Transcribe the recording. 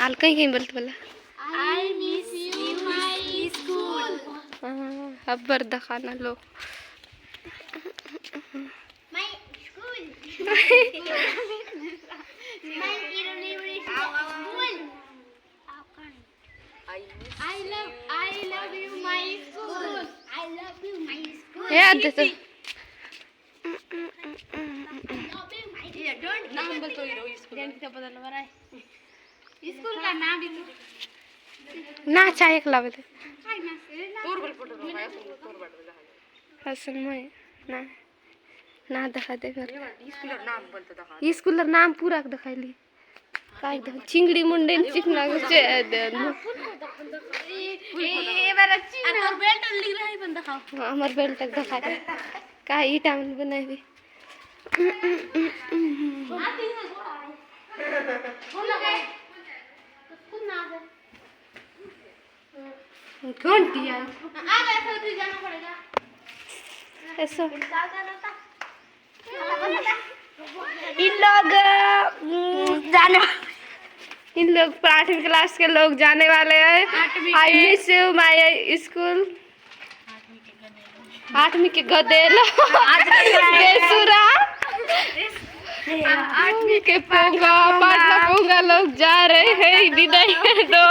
आल कहीं कहीं बोलते बोला I miss you my school. अब बर्दा खाना लो My school. My university school. I love you my school. I love you my school. याद है तो नाम बोल तो स्कूल का बदल रहा है स्कूल का नाम भी ना चाहे एक लावे तोर बोल फोटो लगाया तोर बात हसन में ना ना दिखा दे फिर स्कूल नाम बोल तो दिखा स्कूल नाम पूरा दिखाइली काय दे चिंगड़ी मुंडे चिकना के दे ए बार अच्छी ना तोर बेल्ट लिख रहा है बंदा खाओ हमर बेल्ट तक दिखा दे का ईटा में बनाई घंटी यार जाना पड़ेगा ऐसा इन लोग 8वीं क्लास के लोग जाने वाले हैं I miss you my school 8वीं के गदेलो बेसुरा 8वीं के पोंगा 5 पोंगा लोग जा रहे हैं विदाई दो